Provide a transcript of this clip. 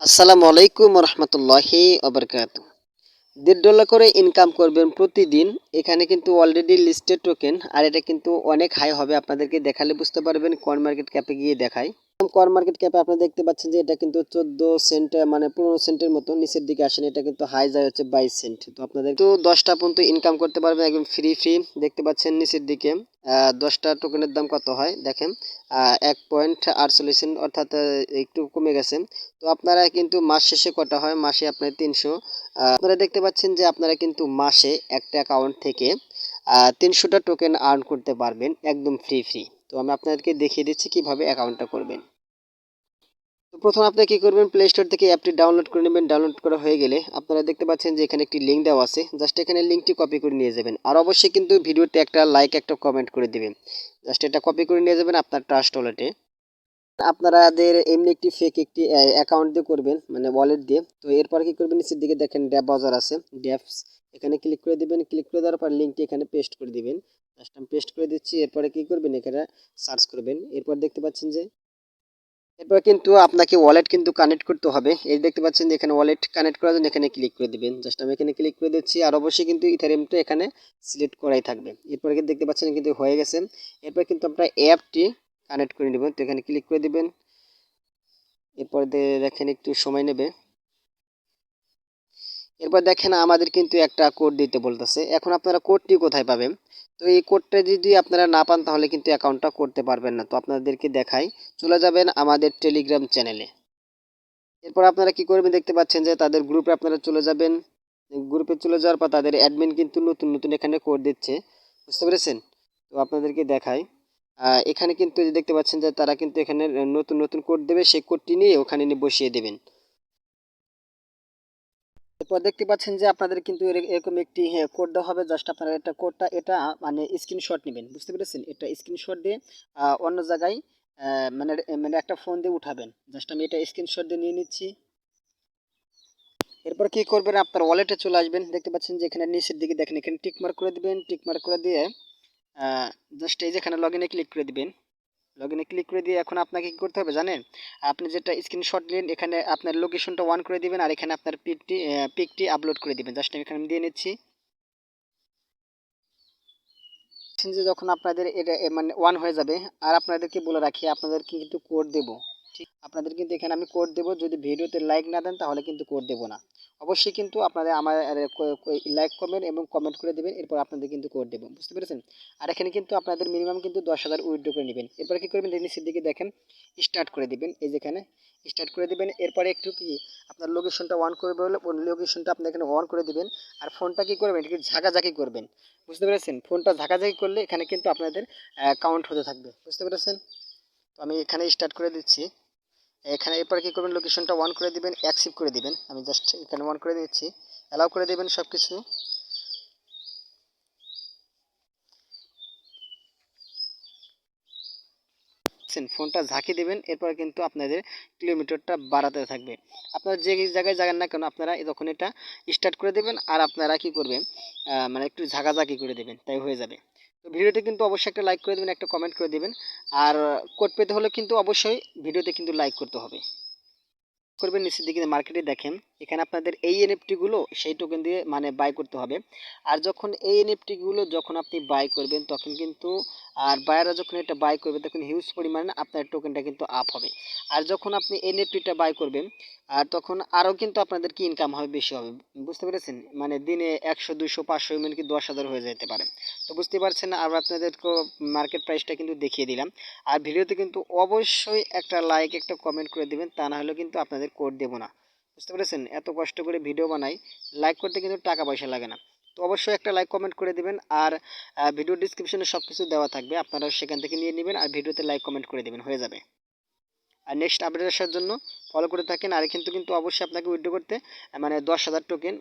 আসসালামু আলাইকুম রহমতুল্লাহি ওবরকাতু। $1.5 করে ইনকাম করবেন প্রতিদিন। এখানে কিন্তু অলরেডি লিস্টেড টোকেন, আর এটা কিন্তু অনেক হাই হবে। আপনাদেরকে দেখালে বুঝতে পারবেন, কয়েন মার্কেট ক্যাপে গিয়ে দেখাই। কয়েন মার্কেট ক্যাপে আপনারা দেখতে পাচ্ছেন যে এটা কিন্তু 14 সেন্ট, মানে 15 সেন্টের মতো নিচের দিকে আসেন। এটা কিন্তু হাই যায় হচ্ছে 22 সেন্ট। তো আপনাদের তো 10টা পর্যন্ত ইনকাম করতে পারবেন একদম ফ্রি দেখতে পাচ্ছেন নিচের দিকে। 10টা টোকেনের দাম কত হয় দেখেন, 1.48 সেন্ট, অর্থাৎ একটু কমে গেছে। তো আপনারা কিন্তু মাস শেষে কটা হয়, মাসে আপনার 300। আপনারা দেখতে পাচ্ছেন যে আপনারা কিন্তু মাসে একটা অ্যাকাউন্ট থেকে 300টা টোকেন আর্ন করতে পারবেন একদম ফ্রি। তো আমি আপনাদেরকে দেখিয়ে দিচ্ছি কিভাবে অ্যাকাউন্টটা করবেন। তো প্রথম আপনারা কি করবেন, প্লে স্টোর থেকে অ্যাপটি ডাউনলোড করে নেবেন। ডাউনলোড করা হয়ে গেলে আপনারা দেখতে পাচ্ছেন যে এখানে একটি লিঙ্ক দেওয়া আছে। জাস্ট এখানে লিঙ্কটি কপি করে নিয়ে যাবেন, আর অবশ্যই কিন্তু ভিডিওতে একটা লাইক একটা কমেন্ট করে দিবেন। জাস্ট এটা কপি করে নিয়ে যাবেন আপনার ট্রাস্ট ওয়ালেটে। আপনাদের এমনি একটি ফেক একটি অ্যাকাউন্ট দিয়ে করবেন, মানে ওয়ালেট দিয়ে। তো এরপর কি করবেন, নিচের দিকে দেখেন ড্যাব ব্রাউজার আছে, ড্যাপস, এখানে ক্লিক করে দিবেন। ক্লিক করে দেওয়ার পর লিঙ্কটি এখানে পেস্ট করে দিবেন। জাস্ট আমি পেস্ট করে দিচ্ছি। এরপরে কি করবেন, এখানে সার্চ করবেন। এরপর দেখতে পাচ্ছেন যে এরপর কিন্তু আপনাকে ওয়ালেট কিন্তু কানেক্ট করতে হবে। এই দেখতে পাচ্ছেন যে এখানে ওয়ালেট কানেক্ট করার জন্য এখানে ক্লিক করে দিবেন। জাস্ট আমি এখানে ক্লিক করে দিচ্ছি, আর অবশ্যই কিন্তু ইথারিয়ামটা এখানে সিলেক্ট করাই থাকবে। এরপরে কিন্তু দেখতে পাচ্ছেন কিন্তু হয়ে গেছে। এরপর কিন্তু আপনার অ্যাপটি কানেক্ট করে নেবেন। তো এখানে ক্লিক করে দিবেন। এরপর দেখেন একটু সময় নেবে। এরপর দেখেন আমাদের কিন্তু একটা কোড দিতে বলতেছে। এখন আপনারা কোডটি কোথায় পাবেন? তো এই কোডটা যদি আপনারা না পান তাহলে কিন্তু অ্যাকাউন্টটা করতে পারবেন না। তো আপনাদেরকে দেখাই, চলে যাবেন আমাদের টেলিগ্রাম চ্যানেলে। এরপর আপনারা কি করবেন, দেখতে পাচ্ছেন যে তাদের গ্রুপে আপনারা চলে যাবেন। গ্রুপে চলে যাওয়ার পর তাদের অ্যাডমিন কিন্তু নতুন এখানে কোড দিচ্ছে, বুঝতে পেরেছেন? তো আপনাদেরকে দেখাই, এখানে কিন্তু এই যে দেখতে পাচ্ছেন যে তারা কিন্তু এখানে নতুন কোড দেবে, সেই কোডটি নিয়ে ওখানে নিয়ে বসিয়ে দেবেন। এরপর দেখতে পাচ্ছেন যে আপনাদের কিন্তু এরকম একটি কোড দেওয়া হবে। জাস্ট আপনারা এটা কোডটা এটা মানে স্ক্রিনশট নেবেন, বুঝতে পেরেছেন? এটা স্ক্রিনশট দিয়ে অন্য জায়গায় মানে মানে একটা ফোন দিয়ে উঠাবেন। জাস্ট আমি এটা স্ক্রিনশট দিয়ে নিয়ে নিচ্ছি। এরপর কি করবেন, আপনার ওয়ালেটে চলে আসবেন। দেখতে পাচ্ছেন যে এখানে নিচের দিকে দেখেন, এখানে টিক মার্ক করে দিবেন। টিক মার্ক করে দিয়ে জাস্ট এই যে এখানে লগ ইনে ক্লিক করে দিবেন। লগ ইনে ক্লিক করে দিয়ে এখন আপনাকে কি করতে হবে জানেন? আপনি যেটা স্ক্রিনশট নিলেন এখানে আপনার লোকেশনটা অন করে দিবেন, আর এখানে আপনার পিকটি আপলোড করে দিবেন। জাস্ট আমি এখানে দিয়ে নিচ্ছি। যে যখন আপনাদের এটা মানে ওয়ান হয়ে যাবে, আর আপনাদেরকে বলে রাখি আপনাদেরকে কিন্তু কোড দেব। ঠিক, আপনাদের কিন্তু এখানে আমি কোড দেব। যদি ভিডিওতে লাইক না দেন তাহলে কিন্তু কোড দেব না। অবশ্যই কিন্তু আপনাদের আমার লাইক কমেন্ট এবং কমেন্ট করে দেবেন। এরপর আপনাদের কিন্তু কোড দেব, বুঝতে পেরেছেন? আর এখানে কিন্তু আপনাদের মিনিমাম কিন্তু 10,000 উইথড্র করে নেবেন। এরপর কি করবেন, নিচের দিকে দেখেন স্টার্ট করে দিবেন। এই যেখানে স্টার্ট করে দিবেন। এরপরে একটু কি আপনার লোকেশনটা অন করবে হলে লোকেশনটা আপনি এখানে অন করে দিবেন। আর ফোনটা কি করবেন, একটু ঝাঁকাঝাঁকি করবেন, বুঝতে পেরেছেন? ফোনটা ঝাঁকাঝাঁকি করলে এখানে কিন্তু আপনাদের কাউন্ট হতে থাকবে, বুঝতে পেরেছেন? তো আমি এখানে স্টার্ট করে দিচ্ছি। এখানে এরপর কি করবেন, লোকেশনটা অন করে দিবেন, অ্যাকসেপ্ট করে দিবেন। আমি জাস্ট এখানে অন করে দিচ্ছি, অ্যালাউ করে দিবেন সব কিছু। ফোনটা ঝাঁকি দিবেন। এরপর কিন্তু আপনাদের কিলোমিটারটা বাড়াতে থাকবে। আপনারা যে জায়গায় যাবেন না কেন আপনারা যখন এটা স্টার্ট করে দেবেন, আর আপনারা কি করবেন, মানে একটু ঝাঁকাঝাঁকি করে দেবেন, তাই হয়ে যাবে। তো ভিডিওতে কিন্তু অবশ্যই একটা লাইক করে দেবেন, একটা কমেন্ট করে দেবেন। আর কোড পেতে হলে কিন্তু অবশ্যই ভিডিওতে কিন্তু লাইক করতে হবে। করবেন নিচের দিকে মার্কেটে দেখেন, এখানে আপনাদের এই এনএফটি গুলো সেই টোকেন দিয়ে মানে বাই করতে হবে। আর যখন এই এনএফটি গুলো যখন আপনি বাই করবেন তখন কিন্তু, আর বায়াররা যখন এটা বাই করবে তখন হিউজ পরিমাণে আপনার টোকেনটা কিন্তু আপ হবে। আর যখন আপনি এনএফটিটা বাই করবেন, আর তখন আরও কিন্তু আপনাদের কি ইনকাম হবে, বেশি হবে, বুঝতে পেরেছেন? মানে দিনে 100 200 500 এমনকি 10,000 হয়ে যেতে পারে। তো বুঝতে পারছেন, আর আপনাদেরকে মার্কেট প্রাইসটা কিন্তু দেখিয়ে দিলাম। আর ভিডিওতে কিন্তু অবশ্যই একটা লাইক একটা কমেন্ট করে দিবেন, তা না হলে কিন্তু আপনাদের কোড দেবো না, বুঝতে পেরেছেন? এত কষ্ট করে ভিডিও বানাই, লাইক করতে কিন্তু টাকা পয়সা লাগে না। তো অবশ্যই একটা লাইক কমেন্ট করে দিবেন। আর ভিডিও ডিসক্রিপশনে সব কিছু দেওয়া থাকবে, আপনারা সেখান থেকে নিয়ে নেবেন, আর ভিডিওতে লাইক কমেন্ট করে দেবেন, হয়ে যাবে। আর নেক্সট আপডেট আসার জন্য ফলো করে থাকেন। আর কিন্তু কিন্তু অবশ্যই আপনাকে উইথড্র করতে মানে 10,000 টোকেন